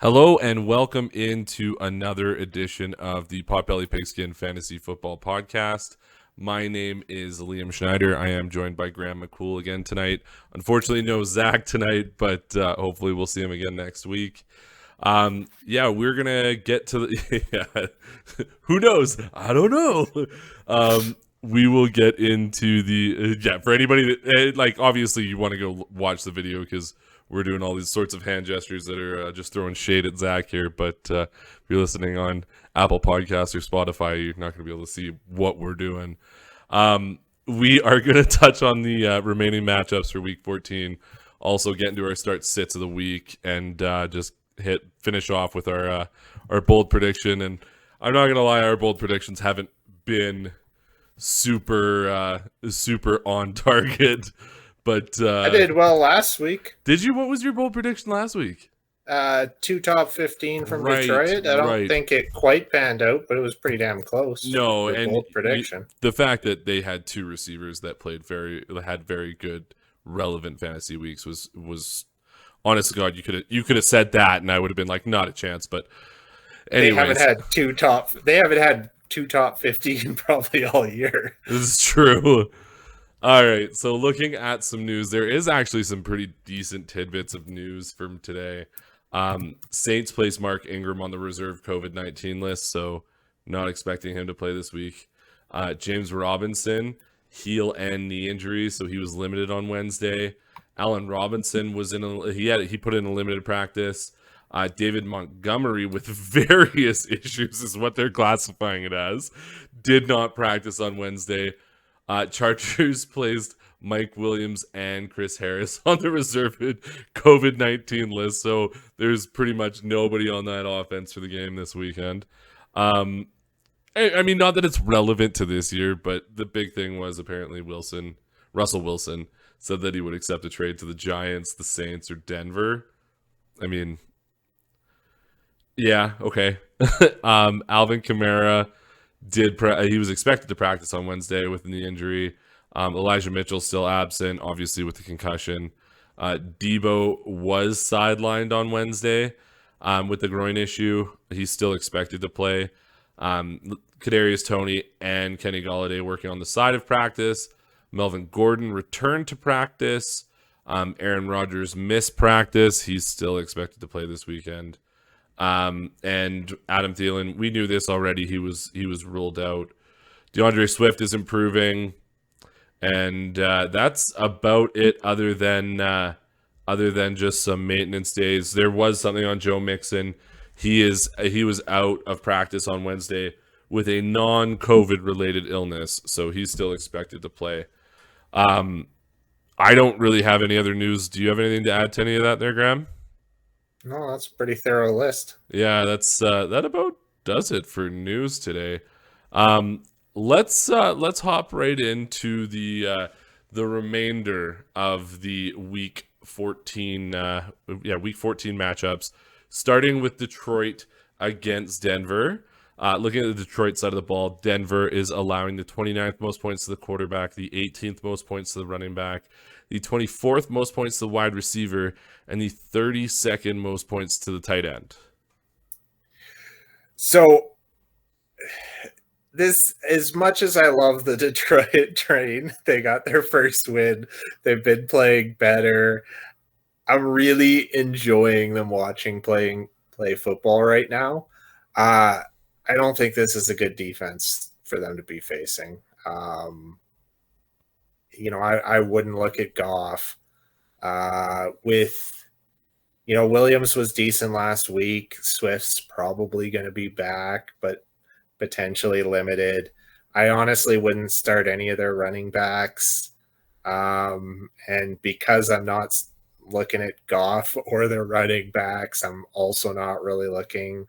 Hello and welcome into another edition of the Potbelly Pigskin Fantasy Football Podcast. My name is Liam Schneider. I am joined by Graham McCool again tonight. Unfortunately, no Zach tonight, but hopefully we'll see him again next week. We're gonna get to the. Who knows? I don't know. We will get into the for anybody that obviously you want to go watch the video because we're doing all these sorts of hand gestures that are just throwing shade at Zach here. But if you're listening on Apple Podcasts or Spotify, you're not going to be able to see what we're doing. We are going to touch on the remaining matchups for Week 14. Also, get into our start sits of the week and just finish off with our bold prediction. And I'm not going to lie, our bold predictions haven't been super on target. But I did well last week. Did you? What was your bold prediction last week? Two top 15 from Detroit. I don't think it quite panned out, but it was pretty damn close. No, and bold prediction. The fact that they had two receivers that had very good, relevant fantasy weeks was honest to God. You could have said that, and I would have been like, not a chance. But anyways. They haven't had two top 15 probably all year. This is true. All right, so looking at some news, there is actually some pretty decent tidbits of news from today. Saints placed Mark Ingram on the reserve COVID-19 list, so not expecting him to play this week. James Robinson, heel and knee injury, so he was limited on Wednesday. Allen Robinson he put in a limited practice. David Montgomery with various issues is what they're classifying it as. Did not practice on Wednesday. Chargers placed Mike Williams and Chris Harris on the reserve COVID-19 list, so there's pretty much nobody on that offense for the game this weekend. I mean, not that it's relevant to this year, but the big thing was apparently Russell Wilson said that he would accept a trade to the Giants, the Saints, or Denver. I mean, yeah, okay. Alvin Kamara he was expected to practice on Wednesday with a knee injury. Elijah Mitchell still absent, obviously with the concussion. Debo was sidelined on Wednesday with the groin issue. He's still expected to play. Kadarius Toney and Kenny Golladay working on the side of practice. Melvin Gordon returned to practice. Aaron Rodgers missed practice. He's still expected to play this weekend. And Adam Thielen, we knew this already. He was ruled out. DeAndre Swift is improving, and that's about it. Other than just some maintenance days, there was something on Joe Mixon. He was out of practice on Wednesday with a non-COVID related illness, so he's still expected to play. I don't really have any other news. Do you have anything to add to any of that there, Graham? No, that's a pretty thorough list. Yeah, that's that about does it for news today. Let's hop right into the remainder of the week 14 week 14 matchups, starting with Detroit against Denver. Looking at the Detroit side of the ball, Denver is allowing the 29th most points to the quarterback, the 18th most points to the running back, the 24th most points to the wide receiver, and the 32nd most points to the tight end. So, this, as much as I love the Detroit train, they got their first win. They've been playing better. I'm really enjoying them play football right now. I don't think this is a good defense for them to be facing. I wouldn't look at Goff. Williams was decent last week. Swift's probably going to be back, but potentially limited. I honestly wouldn't start any of their running backs. And because I'm not looking at Goff or their running backs, I'm also not really looking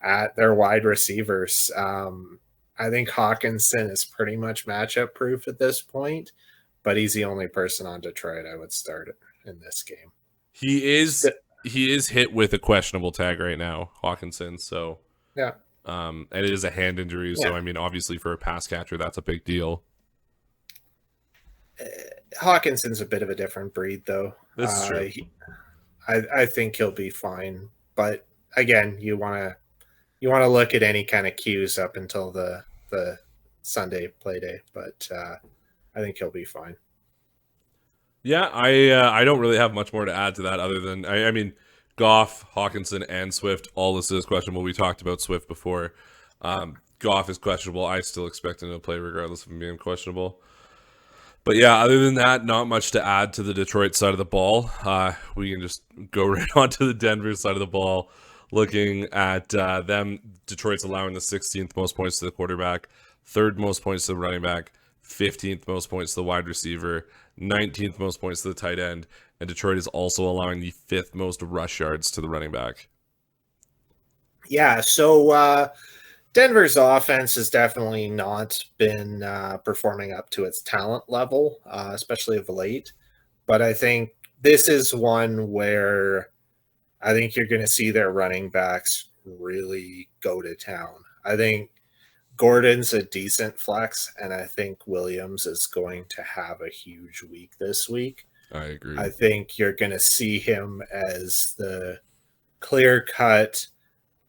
at their wide receivers. I think Hawkinson is pretty much matchup proof at this point, but he's the only person on Detroit I would start in this game. He is hit with a questionable tag right now, Hawkinson. So yeah, and it is a hand injury. Yeah. So I mean, obviously for a pass catcher, that's a big deal. Hawkinson's a bit of a different breed, though. That's true. I think he'll be fine, but again, you want to look at any kind of cues up until the Sunday play day, but I think he'll be fine. Yeah, I don't really have much more to add to that other than I mean Goff, Hawkinson, and Swift all listed as questionable. We talked about Swift before. Goff is questionable. I still expect him to play regardless of him being questionable. But yeah, other than that, not much to add to the Detroit side of the ball. We can just go right on to the Denver side of the ball. Looking at them, Detroit's allowing the 16th most points to the quarterback, third most points to the running back, 15th most points to the wide receiver, 19th most points to the tight end, and Detroit is also allowing the fifth most rush yards to the running back. Yeah, so Denver's offense has definitely not been performing up to its talent level, especially of late. But I think this is one where I think you're going to see their running backs really go to town. I think Gordon's a decent flex, and I think Williams is going to have a huge week this week. I agree. I think you're going to see him as the clear cut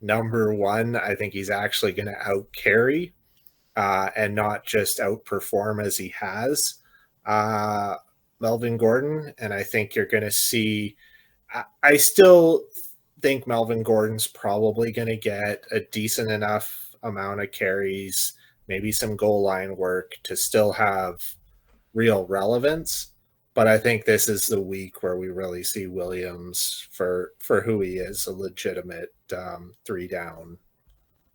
number one. I think he's actually going to out carry and not just outperform as he has Melvin Gordon. And I think you're going to see, I still think Melvin Gordon's probably going to get a decent enough amount of carries, maybe some goal line work to still have real relevance. But I think this is the week where we really see Williams for who he is, a legitimate 3-down,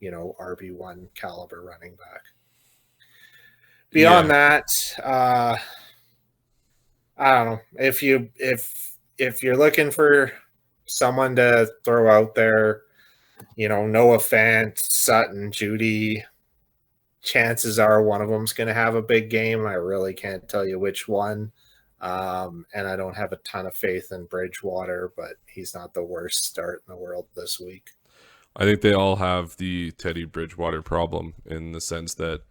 RB1 caliber running back. Beyond that, I don't know. If you're looking for someone to throw out there, Noah Fant, Sutton, Judy, chances are one of them's going to have a big game. I really can't tell you which one. And I don't have a ton of faith in Bridgewater, but he's not the worst start in the world this week. I think they all have the Teddy Bridgewater problem in the sense that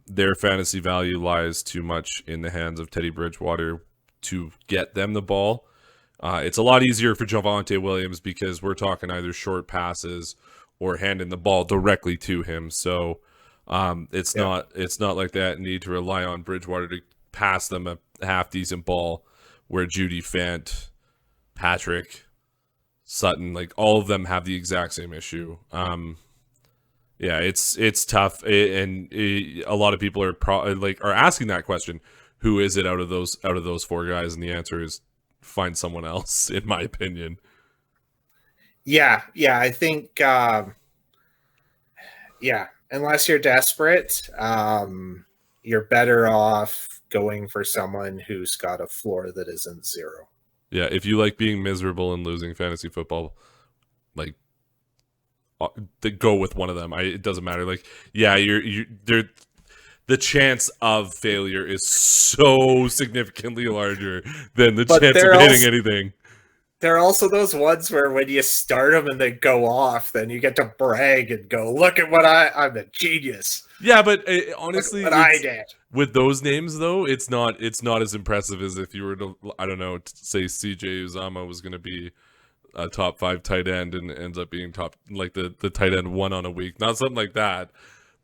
their fantasy value lies too much in the hands of Teddy Bridgewater to get them the ball. It's a lot easier for Javonte Williams because we're talking either short passes or handing the ball directly to him. So it's not like that need to rely on Bridgewater to pass them a half decent ball where Judy, Fant, Patrick, Sutton, like all of them have the exact same issue. Yeah, it's tough, and a lot of people are are asking that question: who is it out of those four guys? And the answer is find someone else, in my opinion. Yeah, I think unless you're desperate, you're better off going for someone who's got a floor that isn't zero. Yeah, if you like being miserable and losing fantasy football, like go with one of them. It doesn't matter. Like, yeah, the chance of failure is so significantly larger than the chance of hitting anything. There are also those ones where when you start them and they go off, then you get to brag and go, look at what I'm a genius. Yeah, but honestly, what I did. With those names though, it's not as impressive as if you were to, I don't know, say CJ Uzama was going to be a top 5 tight end and ends up being top, like the tight end one on a week, not something like that.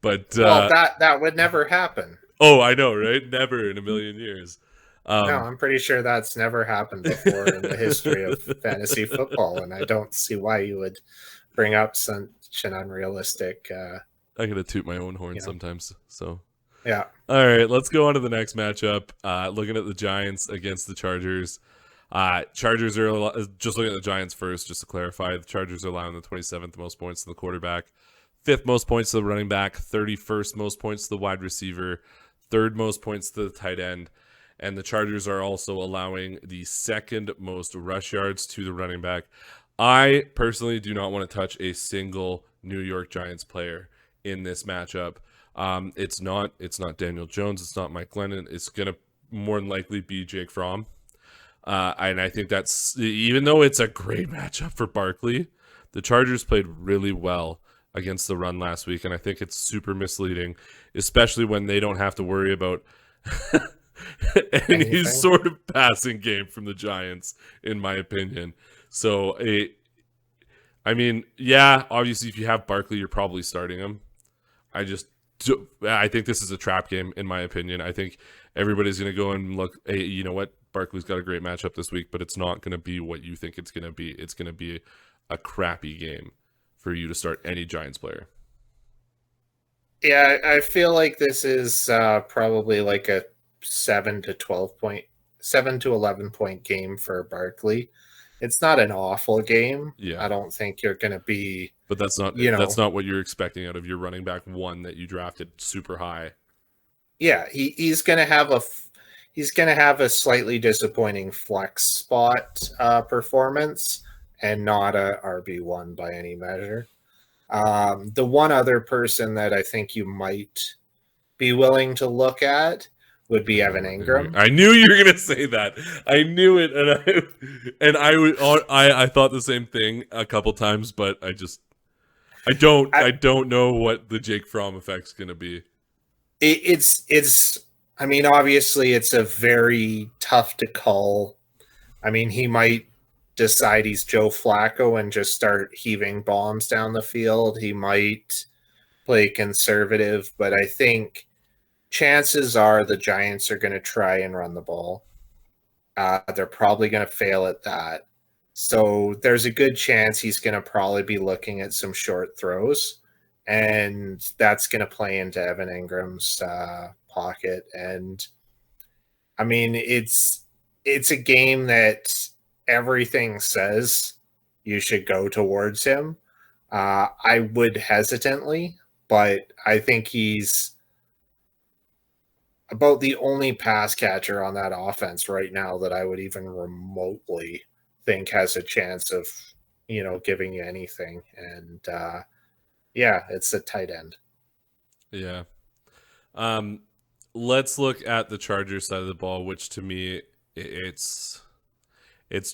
But that would never happen. Oh, I know, right? Never in a million years. No, I'm pretty sure that's never happened before in the history of fantasy football, and I don't see why you would bring up such an unrealistic. I gotta toot my own horn sometimes. So yeah. All right, let's go on to the next matchup. Looking at the Giants against the Chargers. Chargers are just looking at the Giants first, just to clarify. The Chargers are allowing the 27th most points to the quarterback, 5th most points to the running back, 31st most points to the wide receiver, 3rd most points to the tight end. And the Chargers are also allowing the 2nd most rush yards to the running back. I personally do not want to touch a single New York Giants player in this matchup. It's not Daniel Jones. It's not Mike Glennon. It's going to more than likely be Jake Fromm. And I think that's, even though it's a great matchup for Barkley, the Chargers played really well against the run last week. And I think it's super misleading, especially when they don't have to worry about any sort of passing game from the Giants, in my opinion. So I mean, yeah, obviously, if you have Barkley, you're probably starting him. I think this is a trap game, in my opinion. I think everybody's going to go and look, hey, you know what? Barkley's got a great matchup this week, but it's not going to be what you think it's going to be. It's going to be a crappy game for you to start any Giants player. Yeah, I feel like this is probably like a 7 to 11 point game for Barkley. It's not an awful game. Yeah, I don't think you're going to be, but that's not you that's know, not what you're expecting out of your running back one that you drafted super high. yeah, he's going to have he's going to have a slightly disappointing flex spot performance and not a RB1 by any measure. The one other person that I think you might be willing to look at would be Evan Ingram. I knew you were gonna say that. I knew it, I thought the same thing a couple times, but I don't know what the Jake Fromm effect's gonna be. It's I mean, obviously it's a very tough to call. I mean, he might decide he's Joe Flacco and just start heaving bombs down the field. He might play conservative, but I think chances are the Giants are going to try and run the ball. They're probably going to fail at that. So there's a good chance he's going to probably be looking at some short throws, and that's going to play into Evan Ingram's pocket. And I mean, it's a game that everything says you should go towards him. I would hesitantly, but I think he's about the only pass catcher on that offense right now that I would even remotely think has a chance of, giving you anything. And yeah, it's a tight end. Yeah. Let's look at the Chargers side of the ball, which to me it's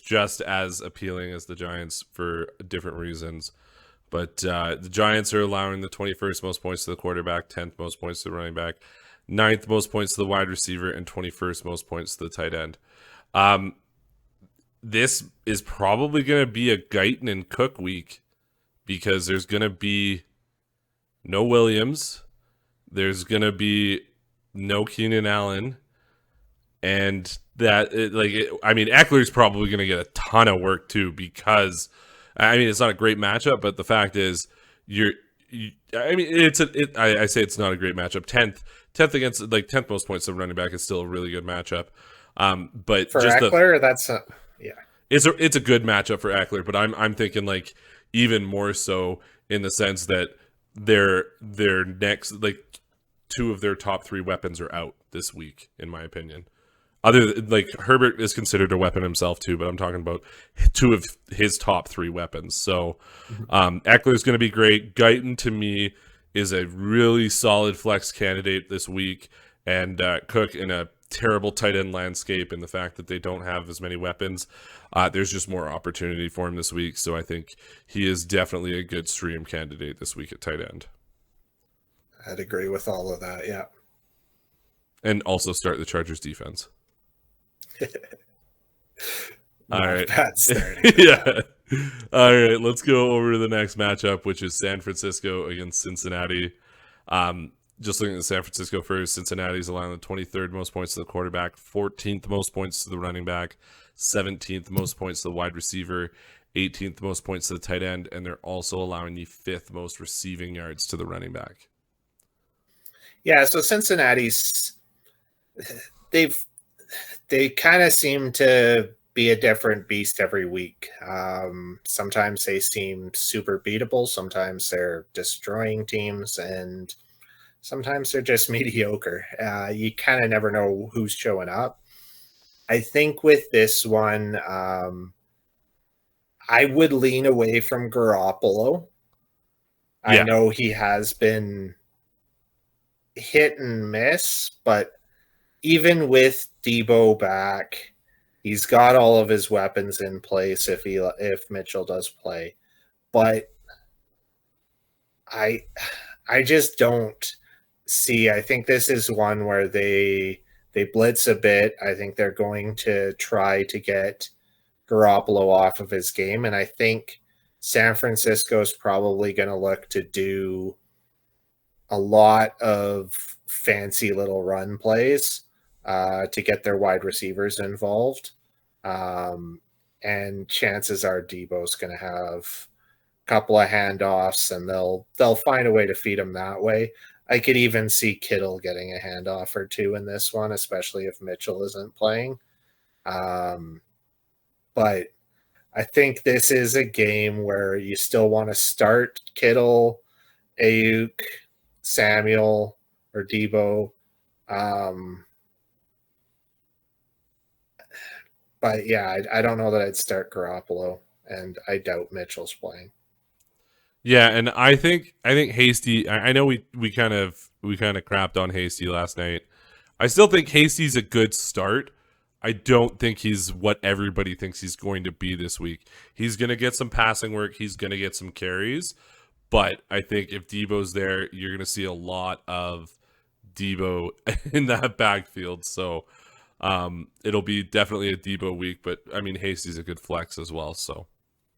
just as appealing as the Giants for different reasons. But the Giants are allowing the 21st most points to the quarterback, 10th most points to the running back, 9th most points to the wide receiver, and 21st most points to the tight end. This is probably going to be a Guyton and Cook week because there's going to be no Williams. There's going to be no Keenan Allen. And Eckler's probably going to get a ton of work too because, I mean, it's not a great matchup, but the fact is, I say it's not a great matchup. 10th against 10th most points of running back is still a really good matchup. But for just Eckler, it's a good matchup for Eckler. But I'm thinking even more so in the sense that their next two of their top three weapons are out this week, in my opinion. Herbert is considered a weapon himself too, but I'm talking about two of his top three weapons. So Eckler's going to be great. Guyton to me is a really solid flex candidate this week, and Cook in a terrible tight end landscape, and the fact that they don't have as many weapons, there's just more opportunity for him this week. So I think he is definitely a good stream candidate this week at tight end. I'd agree with all of that. Yeah, and also start the Chargers defense. All right. Yeah. All right. Let's go over to the next matchup, which is San Francisco against Cincinnati. Just looking at San Francisco first, Cincinnati's allowing the 23rd most points to the quarterback, 14th most points to the running back, 17th most points to the wide receiver, 18th most points to the tight end, and they're also allowing the 5th most receiving yards to the running back. Yeah, so Cincinnati's they kind of seem to be a different beast every week. Sometimes they seem super beatable. Sometimes they're destroying teams, and sometimes they're just mediocre. You kind of never know who's showing up. I think with this one, I would lean away from Garoppolo. Yeah. I know he has been hit and miss, but even with Debo back, he's got all of his weapons in place if Mitchell does play. But I just don't see. I think this is one where they blitz a bit. I think they're going to try to get Garoppolo off of his game, and I think San Francisco's probably going to look to do a lot of fancy little run plays to get their wide receivers involved. And chances are Debo's going to have a couple of handoffs, and they'll find a way to feed him that way. I could even see Kittle getting a handoff or two in this one, especially if Mitchell isn't playing. But I think this is a game where you still want to start Kittle, Ayuk, Samuel, or Debo. But yeah, I don't know that I'd start Garoppolo, and I doubt Mitchell's playing. Yeah, and I think Hasty. I know we kind of crapped on Hasty last night. I still think Hasty's a good start. I don't think he's what everybody thinks he's going to be this week. He's going to get some passing work. He's going to get some carries. But I think if Debo's there, you're going to see a lot of Debo in that backfield. So it'll be definitely a Debo week. But I mean, Hasty's a good flex as well. So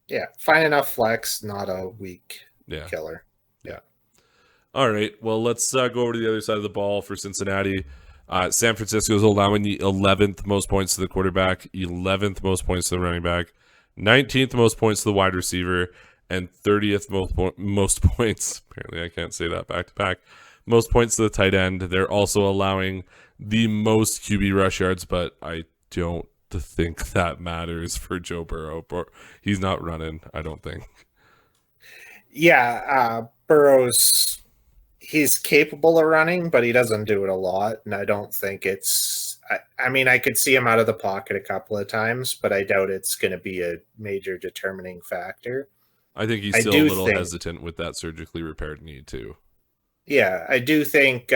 yeah, fine enough flex, not a weak killer. Yeah. All right. Well, let's go over to the other side of the ball for Cincinnati. San Francisco is allowing the 11th most points to the quarterback, 11th most points to the running back, 19th most points to the wide receiver, and 30th most points. Apparently, I can't say that back to back. Most points to the tight end. They're also allowing the most QB rush yards, but I don't think that matters for Joe Burrow. He's not running, I don't think. Yeah, Burrow's he's capable of running, but he doesn't do it a lot, and I don't think it's. I mean, I could see him out of the pocket a couple of times, but I doubt it's going to be a major determining factor. I think he's still a little hesitant with that surgically repaired knee too. Yeah, I do think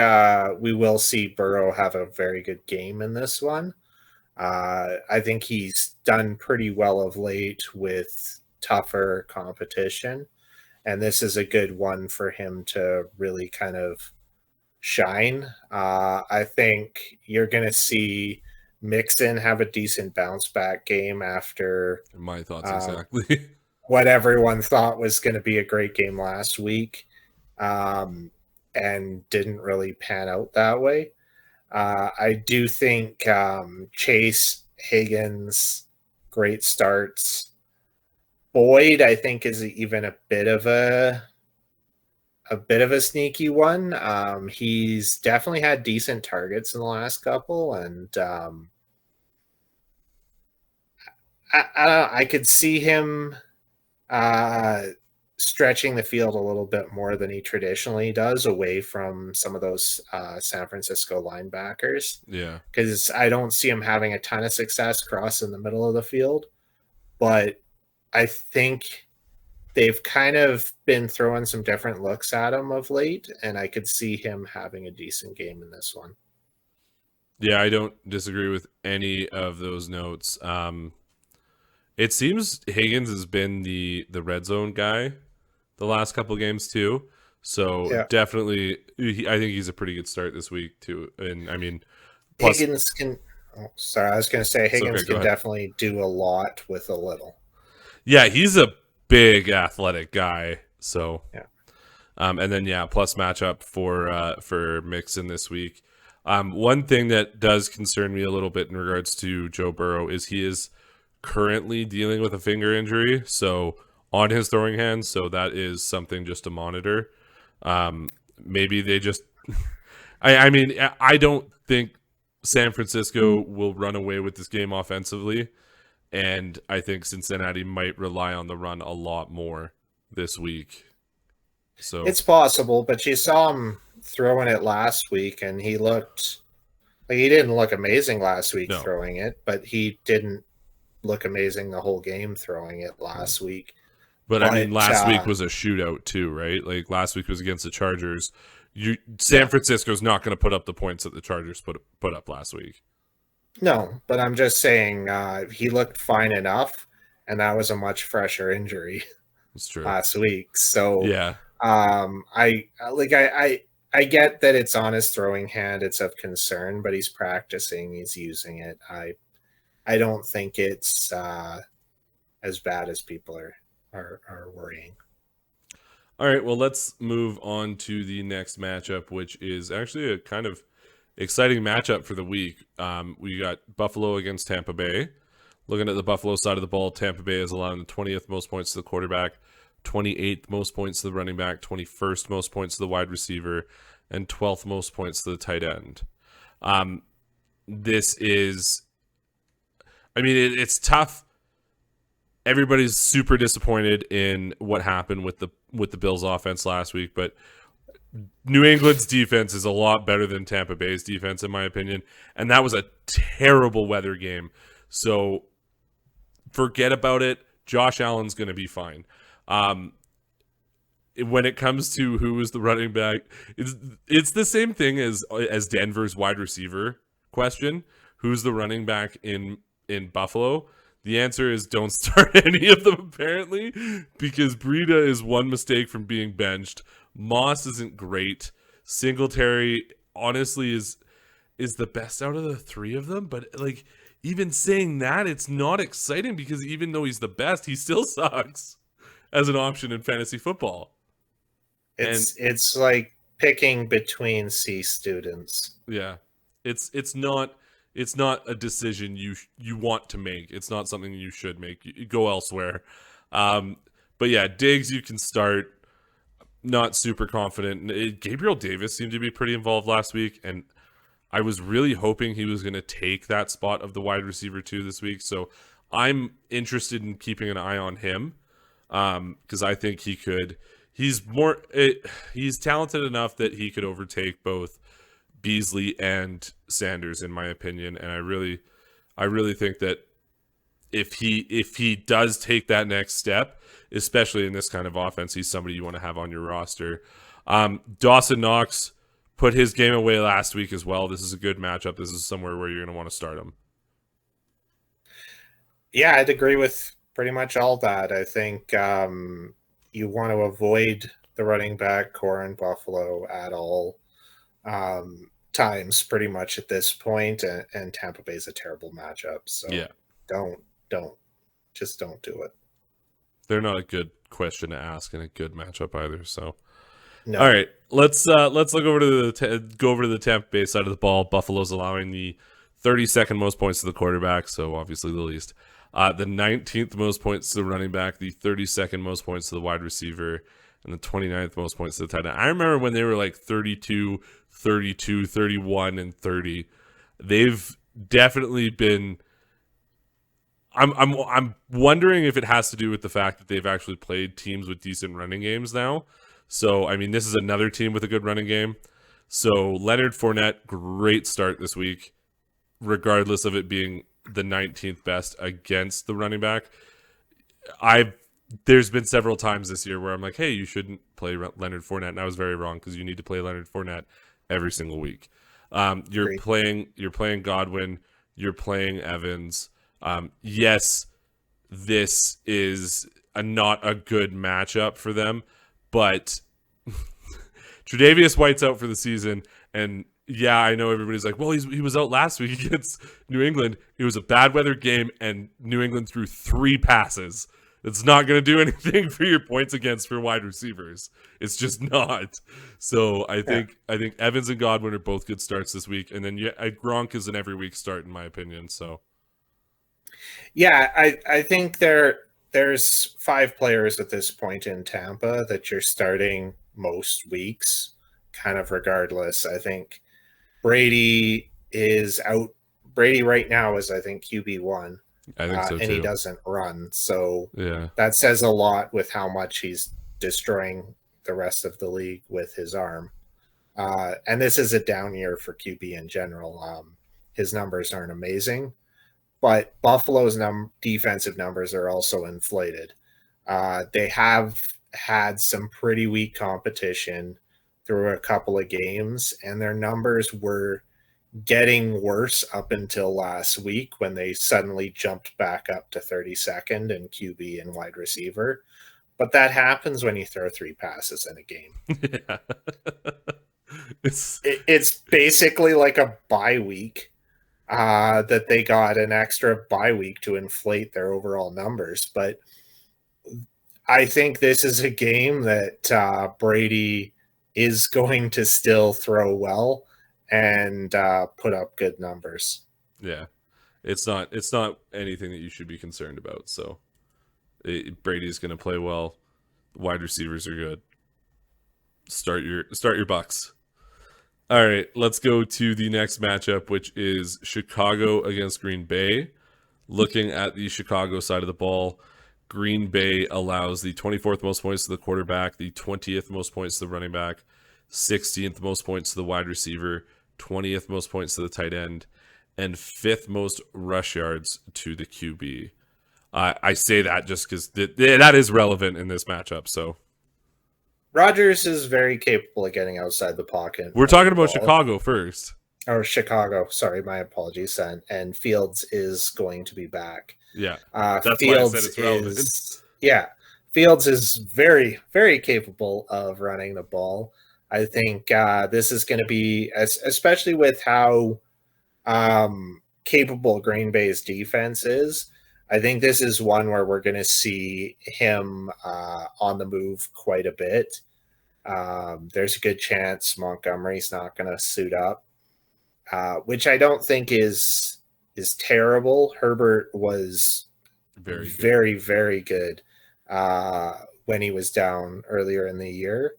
we will see Burrow have a very good game in this one. I think he's done pretty well of late with tougher competition. And this is a good one for him to really kind of shine. I think you're going to see Mixon have a decent bounce back game after my thoughts exactly what everyone thought was going to be a great game last week, and didn't really pan out that way. I do think Chase, Higgins, great starts. Boyd, I think, is even a bit of a sneaky one. He's definitely had decent targets in the last couple, and I could see him stretching the field a little bit more than he traditionally does away from some of those San Francisco linebackers. Yeah, because I don't see him having a ton of success crossing the middle of the field, but I think they've kind of been throwing some different looks at him of late, and I could see him having a decent game in this one. Yeah, I don't disagree with any of those notes. It seems Higgins has been the red zone guy the last couple of games too. So yeah. Definitely, I think he's a pretty good start this week too. And I mean, plus, Higgins can. Oh, sorry, I was going to say Higgins can definitely do a lot with a little. Yeah, he's a big athletic guy. So yeah, and then plus matchup for Mixon this week. One thing that does concern me a little bit in regards to Joe Burrow is he is currently dealing with a finger injury, so on his throwing hand. So that is something just to monitor. Maybe they just. I mean, I don't think San Francisco will run away with this game offensively. And I think Cincinnati might rely on the run a lot more this week. So it's possible, but you saw him throwing it last week, and he looked like he didn't look amazing last week throwing it, but he didn't look amazing the whole game throwing it last week. But I mean, last week was a shootout too, right? Like last week was against the Chargers. San Francisco's not going to put up the points that the Chargers put up last week. No, but I'm just saying he looked fine enough, and that was a much fresher injury. That's true. Last week. So yeah, I get that it's on his throwing hand. It's of concern, but he's practicing. He's using it. I don't think it's as bad as people are are worrying. All right, well, let's move on to the next matchup, which is actually a kind of exciting matchup for the week. We got Buffalo against Tampa Bay. Looking at the Buffalo side of the ball, Tampa Bay is allowing the 20th most points to the quarterback, 28th most points to the running back, 21st most points to the wide receiver, and 12th most points to the tight end. This is, I mean, it's tough. Everybody's super disappointed in what happened with the Bills offense last week, but New England's defense is a lot better than Tampa Bay's defense, in my opinion. And that was a terrible weather game. So forget about it. Josh Allen's going to be fine. When it comes to who is the running back, it's the same thing as Denver's wide receiver question. Who's the running back in Buffalo? The answer is don't start any of them, apparently, because Breida is one mistake from being benched. Moss isn't great. Singletary, honestly, is the best out of the three of them. But, like, even saying that, it's not exciting because even though he's the best, he still sucks as an option in fantasy football. It's like picking between C students. Yeah, it's not a decision you want to make. It's not something you should make. You go elsewhere. But yeah, Diggs you can start. Not super confident. Gabriel Davis seemed to be pretty involved last week, and I was really hoping he was going to take that spot of the wide receiver 2 this week. So I'm interested in keeping an eye on him because I think he could. He's talented enough that he could overtake both Beasley and Sanders, in my opinion. And I really think that if he does take that next step, especially in this kind of offense, he's somebody you want to have on your roster. Dawson Knox put his game away last week as well. This is a good matchup. This is somewhere where you're going to want to start him. Yeah, I'd agree with pretty much all that. I think you want to avoid the running back core in Buffalo at all times pretty much at this point, and Tampa Bay's a terrible matchup. So yeah, don't just don't do it. They're not a good question to ask in a good matchup either. So, no. All right, let's look over to the Tampa Bay side of the ball. Buffalo's allowing the 32nd most points to the quarterback, so obviously the least. The 19th most points to the running back, the 32nd most points to the wide receiver, and the 29th most points to the tight end. I remember when they were like 32, 32, 31, and 30. They've definitely been. I'm wondering if it has to do with the fact that they've actually played teams with decent running games now. So, I mean, this is another team with a good running game. So, Leonard Fournette, great start this week, regardless of it being the 19th best against the running back. There's been several times this year where I'm like, hey, you shouldn't play Leonard Fournette, and I was very wrong because you need to play Leonard Fournette every single week. You're playing Godwin, you're playing Evans. Yes, this is not a good matchup for them, but Tre'Davious White's out for the season, and yeah, I know everybody's like, well, he was out last week against New England. It was a bad weather game, and New England threw 3 passes. It's not going to do anything for your points against for wide receivers. It's just not. So I think Evans and Godwin are both good starts this week, and then Gronk is an every week start in my opinion. So yeah, I think there's 5 players at this point in Tampa that you're starting most weeks, kind of regardless. I think Brady is out. Brady right now is, I think, QB1. I think so too. And he doesn't run. So yeah, that says a lot with how much he's destroying the rest of the league with his arm. And this is a down year for QB in general. His numbers aren't amazing, but Buffalo's defensive numbers are also inflated. They have had some pretty weak competition through a couple of games, and their numbers were getting worse up until last week when they suddenly jumped back up to 32nd in QB and wide receiver. But that happens when you throw 3 passes in a game. Yeah. It's basically like a bye week that they got an extra bye week to inflate their overall numbers. But I think this is a game that Brady is going to still throw well and put up good numbers. Yeah, it's not anything that you should be concerned about. So Brady's going to play well. Wide receivers are good. Start your Bucks. All right, let's go to the next matchup, which is Chicago against Green Bay. Looking at the Chicago side of the ball, Green Bay allows the 24th most points to the quarterback, the 20th most points to the running back, 16th most points to the wide receiver, 20th most points to the tight end, and 5th most rush yards to the QB. I say that just because that is relevant in this matchup. So Rodgers is very capable of getting outside the pocket and we're playing talking the about ball. Chicago first. Or Chicago, sorry, my apologies. And Fields is going to be back. Yeah, that's why I said it's relevant. Fields is very, very capable of running the ball. I think this is going to be, especially with how capable Green Bay's defense is. I think this is one where we're going to see him on the move quite a bit. There's a good chance Montgomery's not going to suit up, which I don't think is terrible. Herbert was Very good. very, very good when he was down earlier in the year.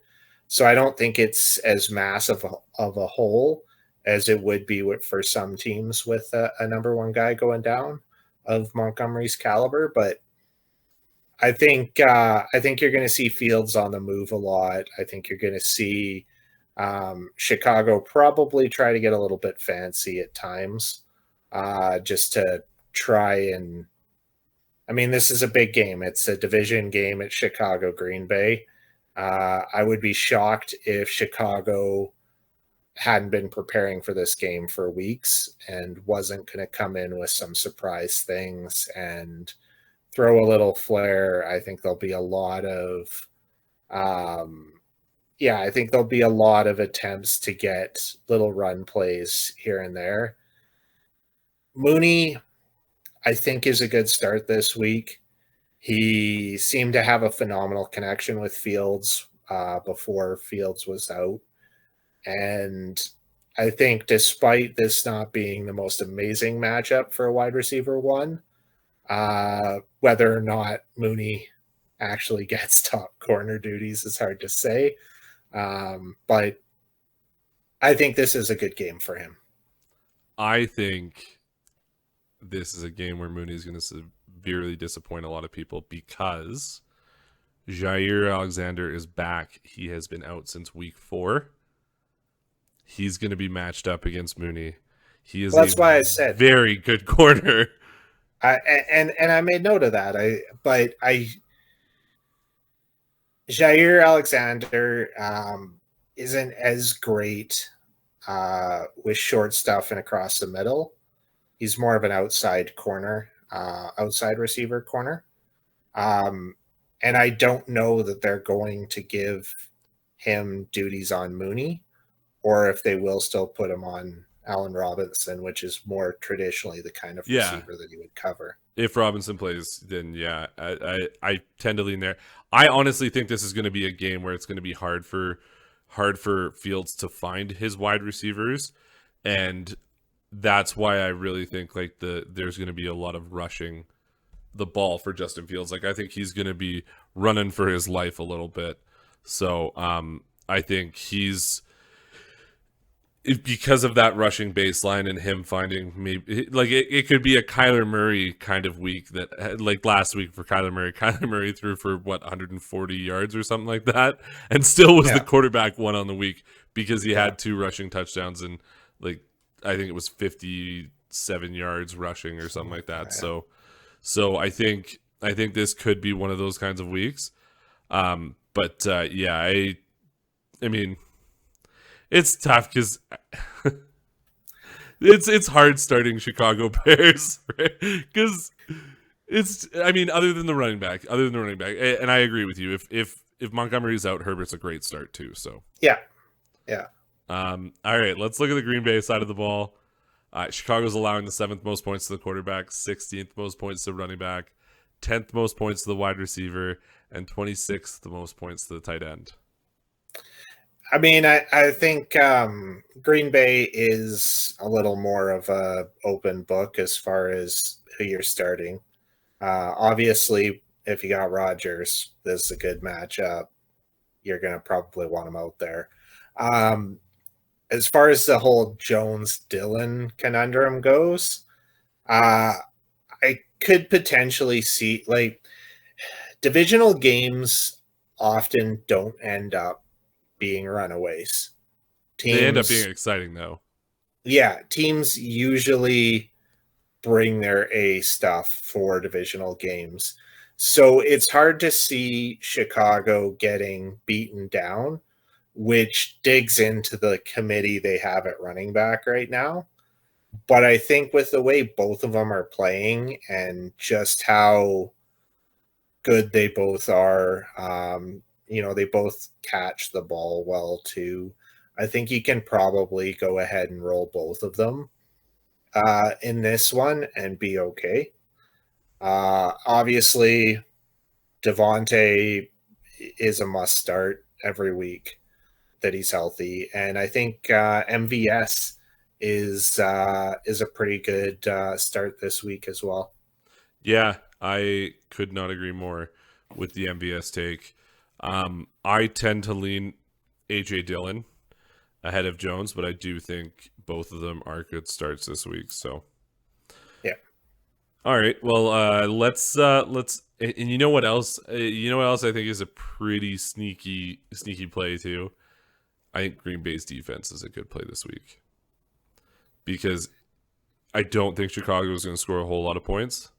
So I don't think it's as massive of a hole as it would be for some teams with a number one guy going down of Montgomery's caliber. But I think you're going to see Fields on the move a lot. I think you're going to see Chicago probably try to get a little bit fancy at times, just to try and. I mean, this is a big game. It's a division game at Chicago Green Bay. I would be shocked if Chicago hadn't been preparing for this game for weeks and wasn't going to come in with some surprise things and throw a little flair. I think there'll be a lot of I think there'll be a lot of attempts to get little run plays here and there. Mooney, I think, is a good start this week. He seemed to have a phenomenal connection with Fields before Fields was out. And I think despite this not being the most amazing matchup for a wide receiver one, whether or not Mooney actually gets top corner duties is hard to say. But I think this is a good game for him. I think this is a game where Mooney's going to severely disappoint a lot of people because Jair Alexander is back. He has been out since week 4. He's going to be matched up against Mooney. He is that's why I said very good corner. And I made note of that. Jair Alexander isn't as great with short stuff and across the middle. He's more of an outside corner, outside receiver corner. And I don't know that they're going to give him duties on Mooney, or if they will still put him on Allen Robinson, which is more traditionally the kind of receiver that he would cover. If Robinson plays, then I tend to lean there. I honestly think this is going to be a game where it's going to be hard for Fields to find his wide receivers, and that's why I really think there's going to be a lot of rushing the ball for Justin Fields. I think he's going to be running for his life a little bit. So I think because of that rushing baseline and him finding maybe it could be a Kyler Murray kind of week that last week for Kyler Murray. Kyler Murray threw for 140 yards or something like that, and still was the quarterback one on the week because he had 2 rushing touchdowns and I think it was 57 yards rushing or something like that. So I think this could be one of those kinds of weeks. I mean. It's tough because it's hard starting Chicago Bears because other than the running back, and I agree with you. If Montgomery's out, Herbert's a great start too. So yeah. All right, let's look at the Green Bay side of the ball. Chicago's allowing the 7th most points to the quarterback, 16th most points to running back, 10th most points to the wide receiver, and 26th the most points to the tight end. I mean, I think Green Bay is a little more of a open book as far as who you're starting. Obviously, if you got Rodgers, this is a good matchup. You're going to probably want him out there. As far as the whole Jones-Dillon conundrum goes, I could potentially see, like, divisional games often don't end up being runaways. They end up being Teams, exciting, though. yeah, teams usually bring their A stuff for divisional games. So it's hard to see Chicago getting beaten down, which digs into the committee they have at running back right now. But I think with the way both of them are playing and just how good they both are, they both catch the ball well too. I think you can probably go ahead and roll both of them in this one and be okay. Obviously, Devontae is a must start every week that he's healthy, and I think MVS is a pretty good start this week as well. Yeah, I could not agree more with the MVS take. I tend to lean AJ Dillon ahead of Jones, but I do think both of them are good starts this week. So, Yeah. all right. Well, let's and you know what else? You know what else I think is a pretty sneaky play too. I think Green Bay's defense is a good play this week because I don't think Chicago is going to score a whole lot of points,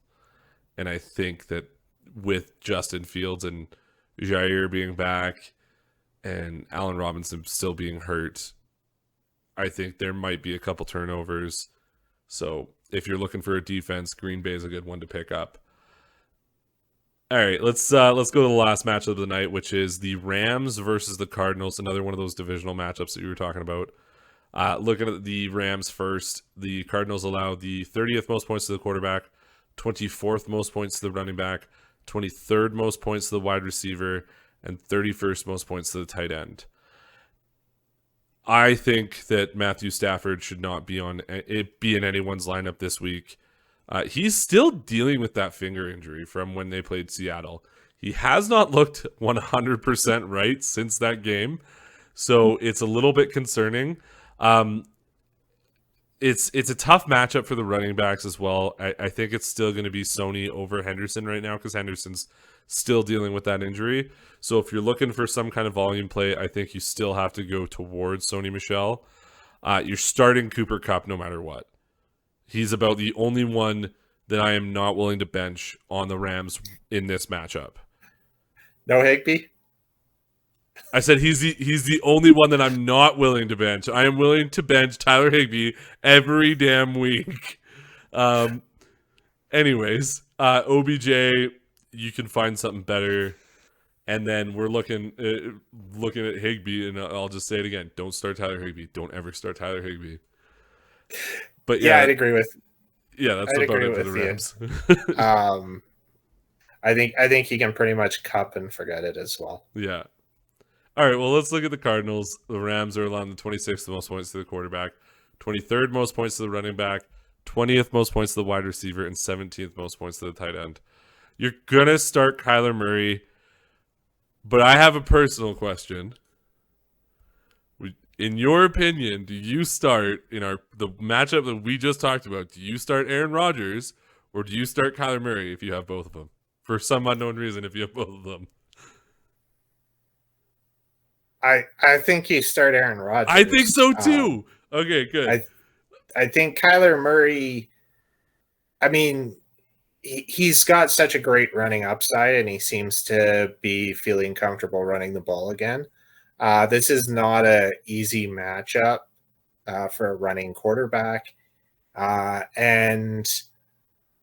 and I think that with Justin Fields and Jair being back and Allen Robinson still being hurt, I think there might be a couple turnovers. So if you're looking for a defense, Green Bay is a good one to pick up. All right, let's go to the last match of the night, which is the Rams versus the Cardinals. Another one of those divisional matchups that you were talking about. Looking at the Rams first, the Cardinals allow the 30th most points to the quarterback, 24th most points to the running back, 23rd most points to the wide receiver, and 31st most points to the tight end. I think that Matthew Stafford should not be in anyone's lineup this week. He's still dealing with that finger injury from when they played Seattle. He has not looked 100% right since that game, so it's a little bit concerning. It's a tough matchup for the running backs as well. I think it's still going to be Sony over Henderson right now because Henderson's still dealing with that injury. So if you're looking for some kind of volume play, I think you still have to go towards Sony Michel. You're starting Cooper Kupp no matter what. He's about the only one that I am not willing to bench on the Rams in this matchup. No Higbee? I said he's the only one that I'm not willing to bench. I am willing to bench Tyler Higbee every damn week. Anyways, OBJ, you can find something better. And then we're looking at Higbee, and I'll just say it again: don't start Tyler Higbee. Don't ever start Tyler Higbee. But Yeah, I'd agree with that's I'd about agree it for the with you. Rams. I think you can pretty much cup and forget it as well. Yeah. All right. Well, let's look at the Cardinals. The Rams are allowing the 26th most points to the quarterback, 23rd most points to the running back, 20th most points to the wide receiver, and 17th most points to the tight end. You're gonna start Kyler Murray, but I have a personal question. In your opinion, do you start the matchup that we just talked about? Do you start Aaron Rodgers or do you start Kyler Murray if you have both of them? For some unknown reason, if you have both of them, I think you start Aaron Rodgers. I think so too. Okay, good. I think Kyler Murray. I mean, he's got such a great running upside, and he seems to be feeling comfortable running the ball again. This is not an easy matchup for a running quarterback. And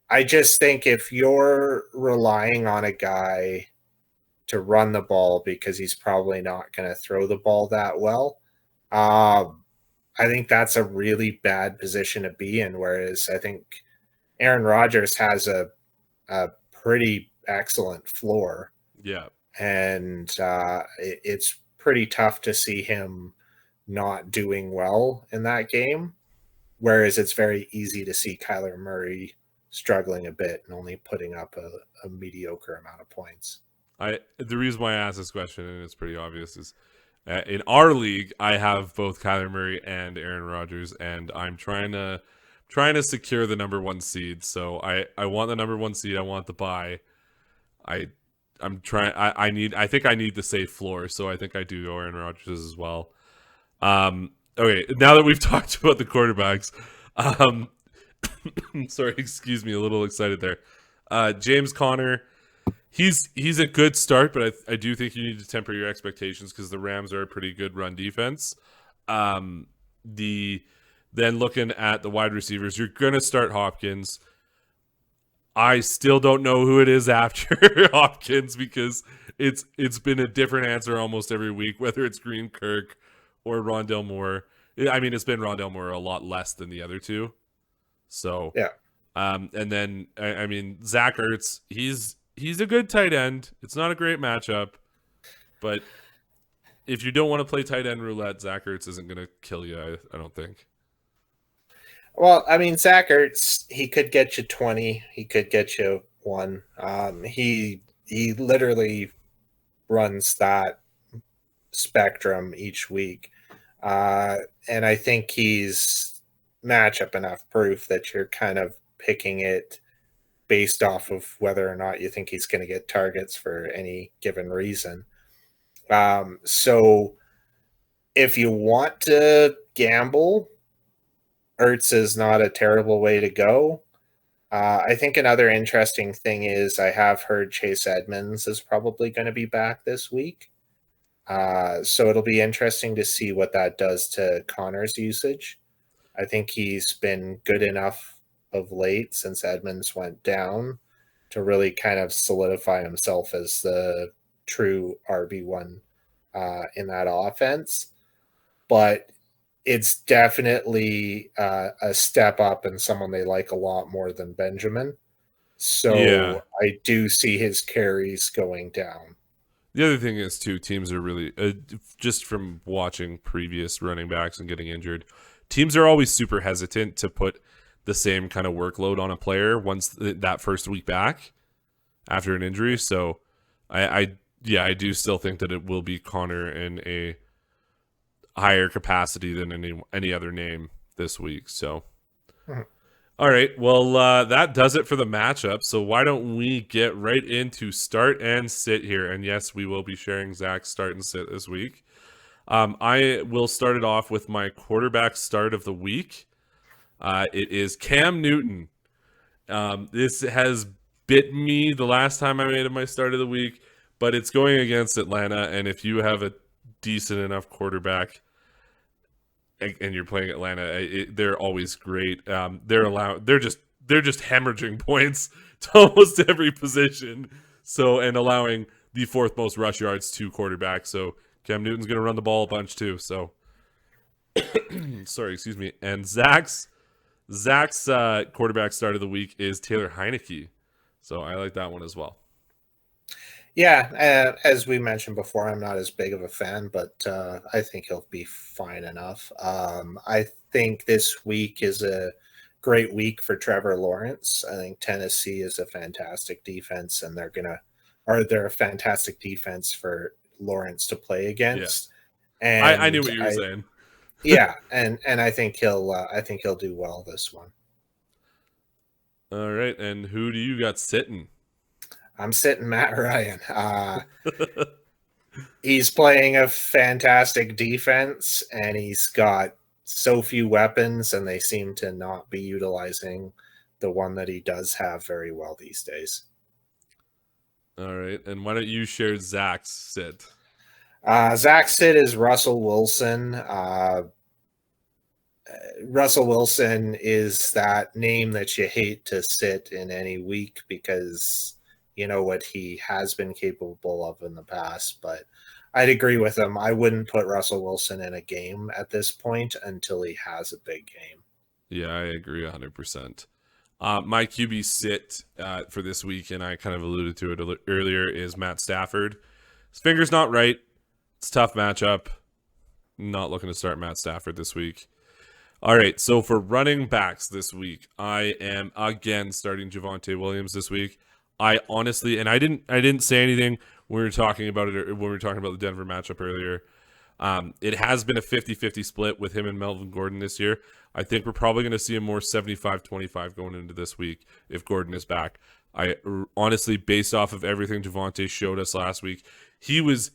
I just think if you're relying on a guy to run the ball because he's probably not going to throw the ball that well, I think that's a really bad position to be in. Whereas I think Aaron Rodgers has a pretty excellent floor, Yeah. and it's pretty tough to see him not doing well in that game. Whereas it's very easy to see Kyler Murray struggling a bit and only putting up a mediocre amount of points. The reason why I asked this question, and it's pretty obvious, is in our league I have both Kyler Murray and Aaron Rodgers, and I'm trying to secure the number one seed. So I want the number one seed. I want the bye. I I'm trying. I think I need the safe floor, so I think I do Aaron Rodgers as well. Okay, now that we've talked about the quarterbacks, um, sorry, excuse me, a little excited there. James Conner, he's a good start, but I do think you need to temper your expectations because the Rams are a pretty good run defense. Um, the then looking at the wide receivers, you're gonna start Hopkins. I still don't know who it is after Hopkins because it's been a different answer almost every week, whether it's Green Kirk or Rondell Moore. I mean, it's been Rondell Moore a lot less than the other two. So, Yeah. and then I mean Zach Ertz, he's a good tight end. It's not a great matchup, but if you don't want to play tight end roulette, Zach Ertz isn't going to kill you. I don't think. Well, I mean, Zach Ertz, he could get you 20. He could get you one. He literally runs that spectrum each week. And I think he's matchup enough proof that you're kind of picking it based off of whether or not you think he's going to get targets for any given reason. So if you want to gamble, Ertz is not a terrible way to go. I think another interesting thing is I have heard Chase Edmonds is probably going to be back this week. So it'll be interesting to see what that does to Connor's usage. I think he's been good enough of late since Edmonds went down to really kind of solidify himself as the true RB1 in that offense. But it's definitely a step up and someone they like a lot more than Benjamin. Yeah. So I do see his carries going down. The other thing is too, teams are really just from watching previous running backs and getting injured, teams are always super hesitant to put the same kind of workload on a player once that first week back after an injury. So I do still think that it will be Connor in a higher capacity than any other name this week. So. Mhm. All right. Well, that does it for the matchup. So why don't we get right into start and sit here? And yes, we will be sharing Zach's start and sit this week. I will start it off with my quarterback start of the week. It is Cam Newton. This has bit me the last time I made it my start of the week, but it's going against Atlanta. And if you have a decent enough quarterback, and you're playing Atlanta, they're always great. They're just hemorrhaging points to almost every position. So and allowing the fourth most rush yards to quarterbacks. So Cam Newton's going to run the ball a bunch too. So sorry, excuse me. And Zach's quarterback start of the week is Taylor Heineke. So I like that one as well. Yeah, as we mentioned before, I'm not as big of a fan, but I think he'll be fine enough. I think this week is a great week for Trevor Lawrence. I think Tennessee is a fantastic defense, and they're a fantastic defense for Lawrence to play against. Yeah. I knew what you were saying. Yeah, and I think he'll do well this one. All right, and who do you got sitting? I'm sitting Matt Ryan. He's playing a fantastic defense, and he's got so few weapons, and they seem to not be utilizing the one that he does have very well these days. All right, and why don't you share Zach's sit? Zach's sit is Russell Wilson. Russell Wilson is that name that you hate to sit in any week because you know what he has been capable of in the past. But I'd agree with him. I wouldn't put Russell Wilson in a game at this point until he has a big game. Yeah, I agree 100%. My QB sit for this week, and I kind of alluded to it earlier, is Matt Stafford. His finger's not right. It's a tough matchup. Not looking to start Matt Stafford this week. All right, so for running backs this week, I am again starting Javonte Williams this week. I honestly, and I didn't say anything when we were talking about it, when we were talking about the Denver matchup earlier. It has been a 50-50 split with him and Melvin Gordon this year. I think we're probably going to see a more 75-25 going into this week if Gordon is back. I honestly, based off of everything Javonte showed us last week, he was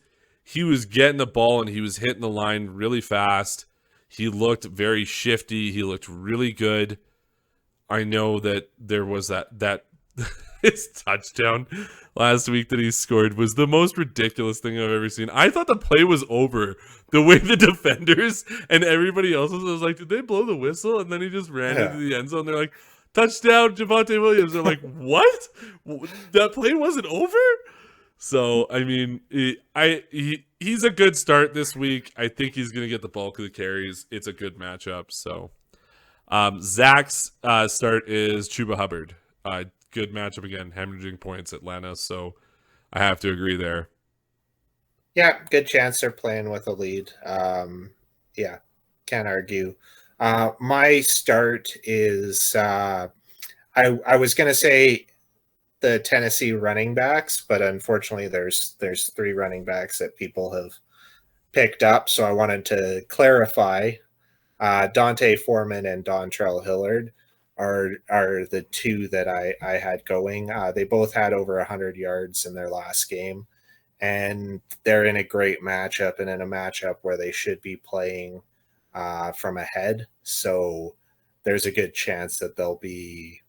getting the ball and he was hitting the line really fast. He looked very shifty. He looked really good. I know that there was that his touchdown last week that he scored was the most ridiculous thing I've ever seen. I thought the play was over. The way the defenders and everybody else was like, did they blow the whistle? And then he just ran into the end zone. They're like, touchdown, Javonte Williams. They're like, what? That play wasn't over? So, I mean, he's a good start this week. I think he's going to get the bulk of the carries. It's a good matchup. So, Zach's start is Chuba Hubbard. Good matchup again, hemorrhaging points, Atlanta. So, I have to agree there. Yeah, good chance they're playing with a lead. Yeah, can't argue. My start is I was going to say the Tennessee running backs, but unfortunately there's 3 running backs that people have picked up. So I wanted to clarify. Dante Foreman and Dontrell Hillard are the 2 that I had going. They both had over 100 yards in their last game. And they're in a great matchup and in a matchup where they should be playing from ahead. So there's a good chance that they'll be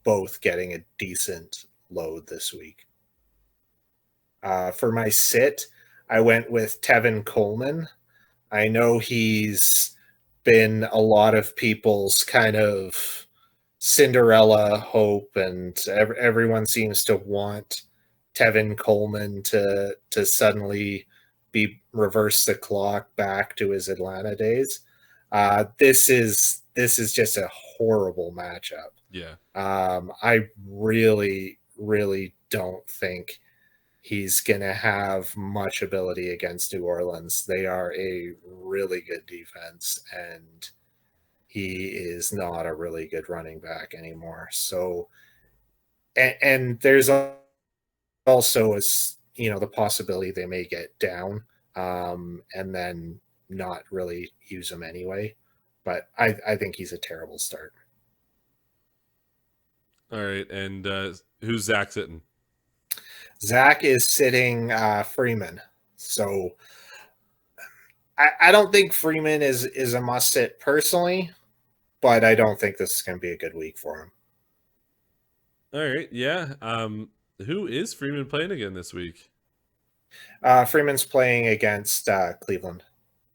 both getting a decent load this week. For my sit, I went with Tevin Coleman. I know he's been a lot of people's kind of Cinderella hope, and everyone seems to want Tevin Coleman to suddenly be reverse the clock back to his Atlanta days. This is just a horrible matchup. Yeah. I really don't think he's going to have much ability against New Orleans. They are a really good defense, and he is not a really good running back anymore. So, and there's also the possibility they may get down and then not really use him anyway. But I think he's a terrible start. All right, and who's Zach sitting? Zach is sitting Freeman. So I don't think Freeman is a must sit personally, but I don't think this is going to be a good week for him. All right, yeah. Who is Freeman playing again this week? Freeman's playing against Cleveland.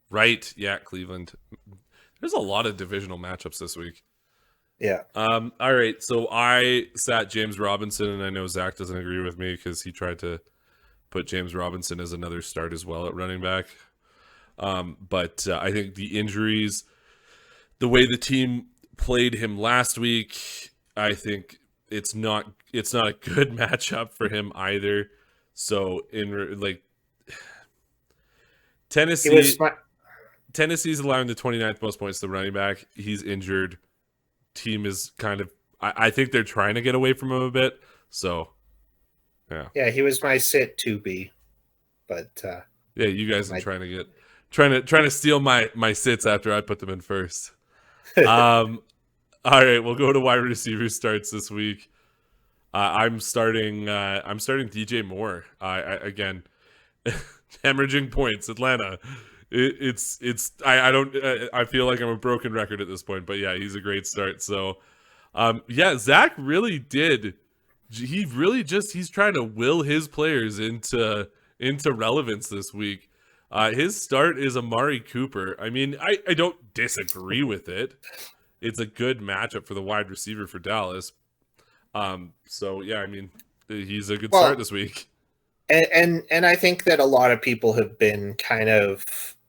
Right, yeah, Cleveland. There's a lot of divisional matchups this week. Yeah. All right, so I sat James Robinson, and I know Zach doesn't agree with me because he tried to put James Robinson as another start as well at running back. But I think the injuries, the way the team played him last week, I think it's not a good matchup for him either. So Tennessee's allowing the 29th most points to running back. He's injured. Team is kind of I think they're trying to get away from him a bit. So yeah, he was my sit 2B, but yeah, you guys are trying to steal my sits after I put them in first. All right, we'll go to wide receiver starts this week. I'm starting DJ Moore. Again, hemorrhaging points, Atlanta. I feel like I'm a broken record at this point, but yeah, he's a great start. So, yeah, Zach really did. He's trying to will his players into relevance this week. His start is Amari Cooper. I mean, I don't disagree with it. It's a good matchup for the wide receiver for Dallas. So yeah, I mean, he's a good start this week. And I think that a lot of people have been kind of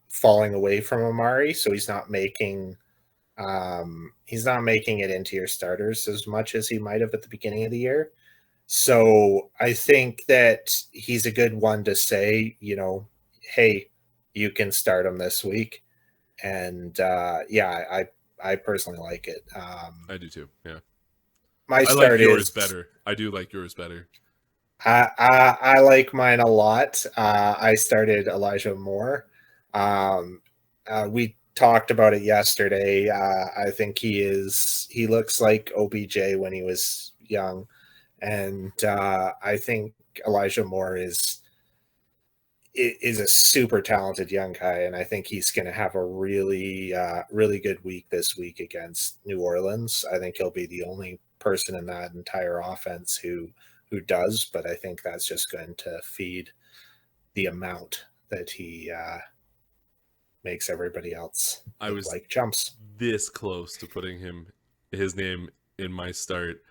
falling away from Amari, so he's not making He's not making it into your starters as much as he might have at the beginning of the year. So I think that he's a good one to say, hey, you can start him this week. And I personally like it. I do too. Yeah. My I like start yours is better. I do like yours better. I like mine a lot. I started Elijah Moore. Um, we talked about it yesterday. I think he looks like OBJ when he was young, and I think Elijah Moore is a super talented young guy, and I think he's going to have a really good week this week against New Orleans. I think he'll be the only person in that entire offense who does, but I think that's just going to feed the amount that he makes everybody else I look was like jumps. this close to putting his name in my start,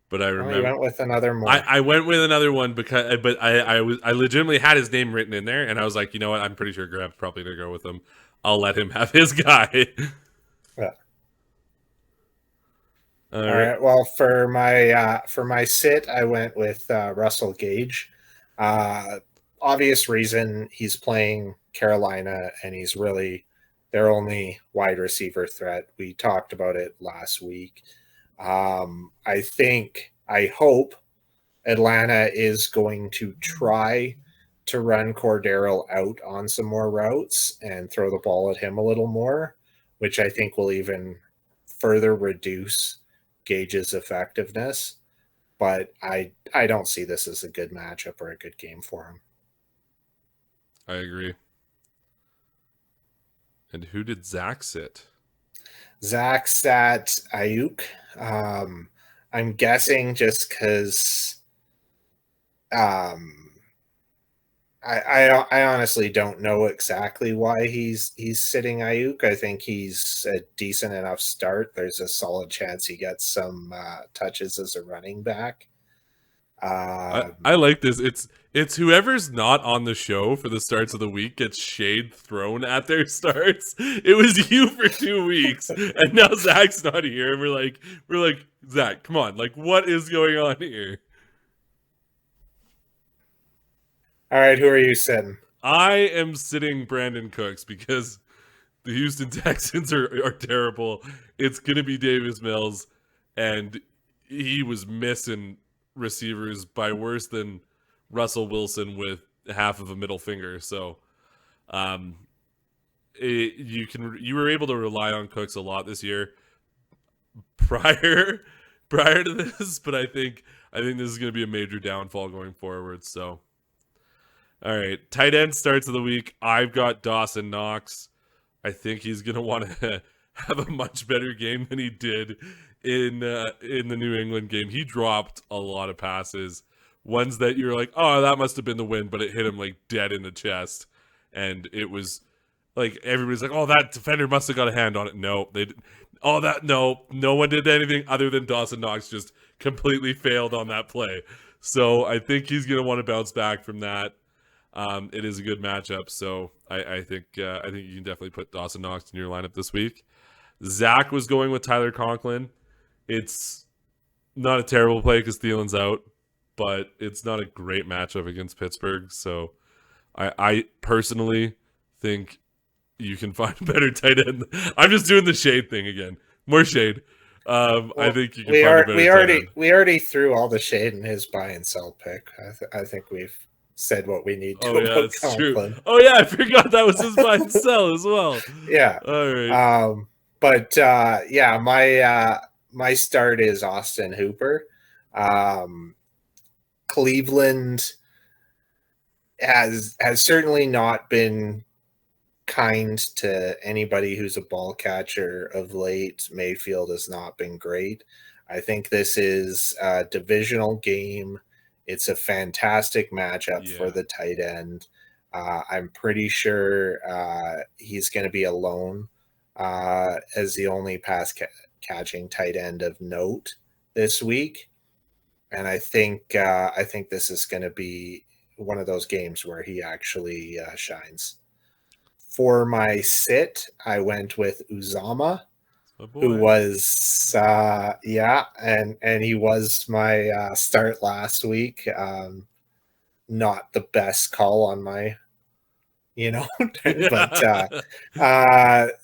but I Oh, you remember went with another I, more. I went with another one because but I legitimately had his name written in there and I was like, you know what, I'm pretty sure Graham's probably gonna go with him. I'll let him have his guy. Yeah. All All right. right. Well, for my sit, I went with Russell Gage. Uh, Obvious reason he's playing Carolina, and he's really their only wide receiver threat. We talked about it last week. I hope Atlanta is going to try to run Cordero out on some more routes and throw the ball at him a little more, which I think will even further reduce Gage's effectiveness. But I don't see this as a good matchup or a good game for him. I agree. And who did Zach sit? Zach sat Ayuk. Um, I'm guessing just because um, I honestly don't know exactly why he's sitting Ayuk. I think he's a decent enough start. There's a solid chance he gets some touches as a running back. I like this. It's whoever's not on the show for the starts of the week gets shade thrown at their starts. It was you for 2 weeks, and now Zach's not here. And we're like Zach, come on, like what is going on here? All right, who are you sitting? I am sitting Brandon Cooks because the Houston Texans are terrible. It's gonna be Davis Mills, and he was missing receivers by worse than Russell Wilson with half of a middle finger. So, um, you were able to rely on Cooks a lot this year prior prior to this, but I think this is gonna be a major downfall going forward. So, all right, tight end starts of the week. I've got Dawson Knox. I think he's gonna want to have a much better game than he did in the New England game. He dropped a lot of passes, ones that you're like, oh, that must have been the win, but it hit him like dead in the chest, and it was like everybody's like, oh, that defender must have got a hand on it. No, they did. All that no one did anything other than Dawson Knox just completely failed on that play. So I think he's gonna want to bounce back from that. It is a good matchup, so I think you can definitely put Dawson Knox in your lineup this week. Zach was going with Tyler Conklin. It's not a terrible play because Thielen's out, but it's not a great matchup against Pittsburgh. So I personally think you can find a better tight end. I'm just doing the shade thing again. More shade. I Well, think you can find a better tight end. we already threw all the shade in his buy and sell pick. I think we've said what we need Oh to yeah, about that's true. Conklin. Oh yeah, I forgot that was his buy and sell as well. Yeah. All right. But yeah, my start is Austin Hooper. Um, Cleveland has certainly not been kind to anybody who's a ball catcher of late. Mayfield has not been great. I think this is a divisional game. It's a fantastic matchup for Yeah. the tight end. I'm pretty sure he's going to be alone as the only catching tight end of note this week, and I think this is going to be one of those games where he actually shines. For my sit, I went with Uzama. My who boy. was and he was my start last week. Not the best call on my, but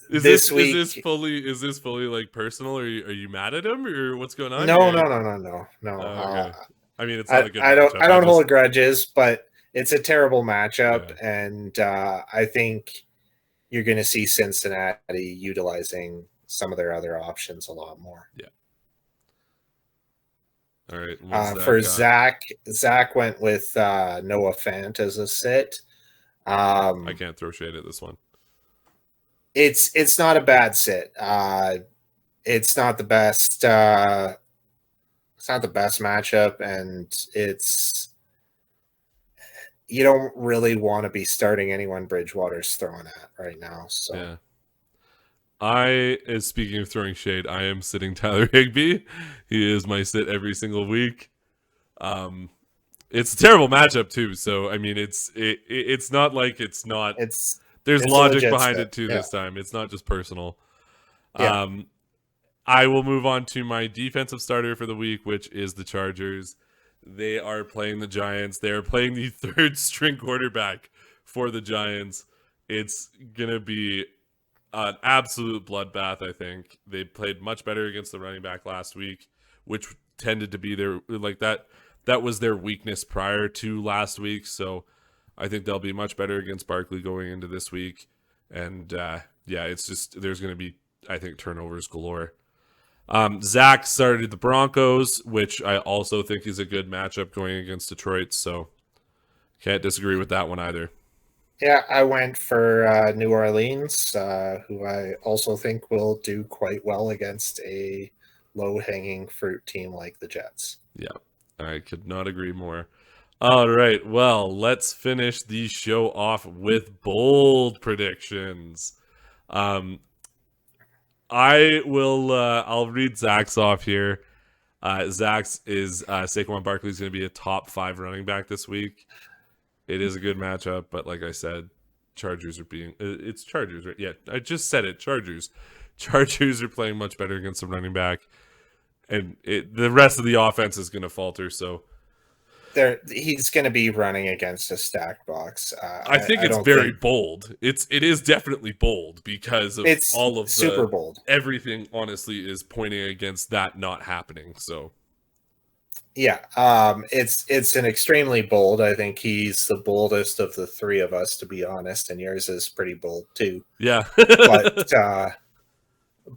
Is this this week, fully like personal? Are you mad at him or what's going on? no, You're no, no, no, no, no. okay. I mean, it's not I, a good I don't matchup. I don't hold grudges, but it's a terrible matchup, Yeah. and I think you're going to see Cincinnati utilizing some of their other options a lot more. Yeah. All right. What's that For got? Zach went with Noah Fant as a sit. I Um, can't throw shade at this one. it's not a bad sit. It's not the best. It's not the best matchup, and it's you don't really want to be starting anyone Bridgewater's throwing at right now. So Yeah. Speaking of throwing shade, I am sitting Tyler Higbee. He is my sit every single week. Um, it's a terrible matchup too. So I mean, it's not like it's not. it's There's it's a logic legit behind sit. it too Yeah, this time. It's not just personal. yeah. Um, I will move on to my defensive starter for the week, which is the Chargers. They are playing the Giants. They are playing the third string quarterback for the Giants. It's gonna be an absolute bloodbath. I think they played much better against the running back last week, which tended to be their like that. That was their weakness prior to last week. So I think they'll be much better against Barkley going into this week. And yeah, it's just there's going to be I think turnovers galore. Zach started the Broncos, which I also think is a good matchup going against Detroit. So can't disagree with that one either. Yeah, I went for New Orleans, who I also think will do quite well against a low hanging fruit team like the Jets. Yeah, I could not agree more. All right, well, let's finish the show off with bold predictions. Um, I will. I'll read Zach's off here. Zach's is Saquon Barkley is going to be a top 5 running back this week. It is a good matchup, but like I said, Chargers are being. It's Chargers, right? Yeah, I just said it. Chargers. Chargers are playing much better against the running back, and the rest of the offense is going to falter. So He's going to be running against a stacked box. I think I it's don't very think bold. It is definitely bold because of it's all of super the bold. everything. Honestly, is pointing against that not happening. So Yeah, it's an extremely bold. I think he's the boldest of the three of us, to be honest, and yours is pretty bold too. yeah.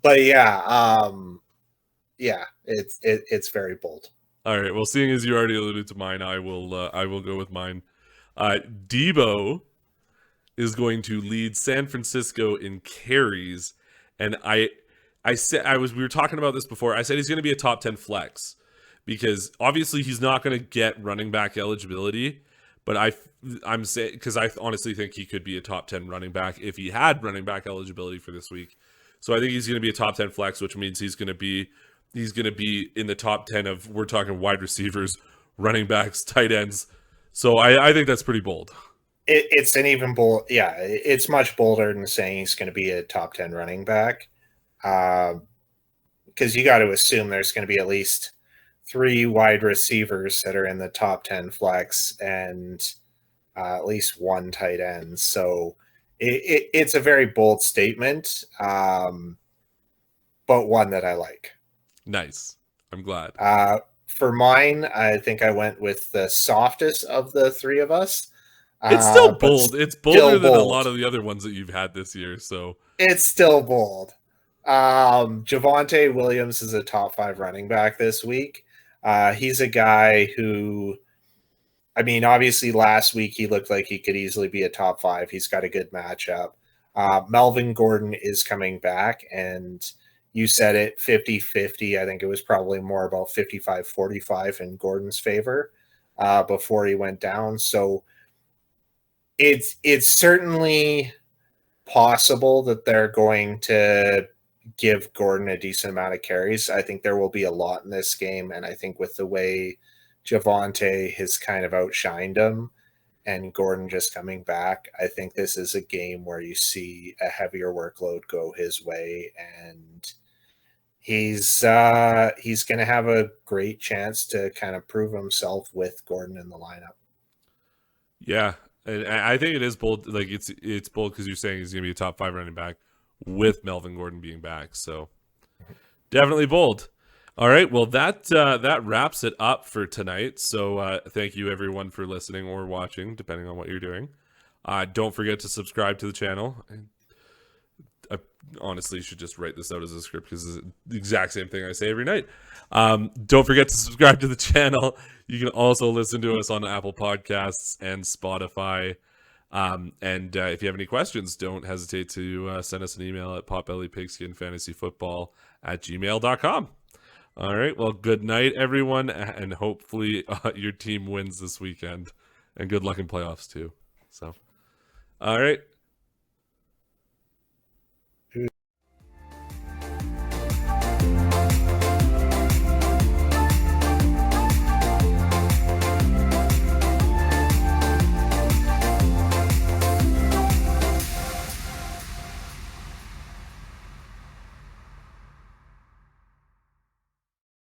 But yeah, it's very bold. All right. Well, seeing as you already alluded to mine, I will go with mine. Debo is going to lead San Francisco in carries, and I said we were talking about this before. I said he's going to be a top 10 flex because obviously he's not going to get running back eligibility, but I'm saying because I honestly think he could be a top 10 running back if he had running back eligibility for this week. So I think he's going to be a top 10 flex, which means he's going to be in the top 10 of we're talking wide receivers, running backs, tight ends. So I think that's pretty bold. It's an even bold. Yeah, it's much bolder than saying he's going to be a top 10 running back. Because you got to assume there's going to be at least 3 wide receivers that are in the top 10 flex and at least 1 tight end. So it's a very bold statement, but one that I like. Nice. I'm glad. For mine, I think I went with the softest of the 3 of us, It's still but bold. It's bolder still than a bold. lot of the other ones that you've had this year. So It's still bold. Javonte Williams is a top 5 running back this week. He's a guy who, I mean, obviously last week he looked like he could easily be a top 5. He's got a good matchup. Melvin Gordon is coming back, and you said it 50-50. I think it was probably more about 55-45 in Gordon's favor before he went down. So it's certainly possible that they're going to give Gordon a decent amount of carries. I think there will be a lot in this game, and I think with the way Javonte has kind of outshined him and Gordon just coming back, I think this is a game where you see a heavier workload go his way, and he's going to have a great chance to kind of prove himself with Gordon in the lineup. Yeah, and I think it is bold. Like it's bold because you're saying he's going to be a top 5 running back with Melvin Gordon being back. So definitely bold. All right, well that wraps it up for tonight. So thank you everyone for listening or watching, depending on what you're doing. Don't forget to subscribe to the channel. I honestly should just write this out as a script because it's the exact same thing I say every night. Don't forget to subscribe to the channel. You can also listen to us on Apple Podcasts and Spotify. And if you have any questions, don't hesitate to send us an email at potbellypigskinfantasyfootball@gmail.com. All right. Well, good night, everyone. And hopefully your team wins this weekend. And good luck in playoffs, too. So, all right.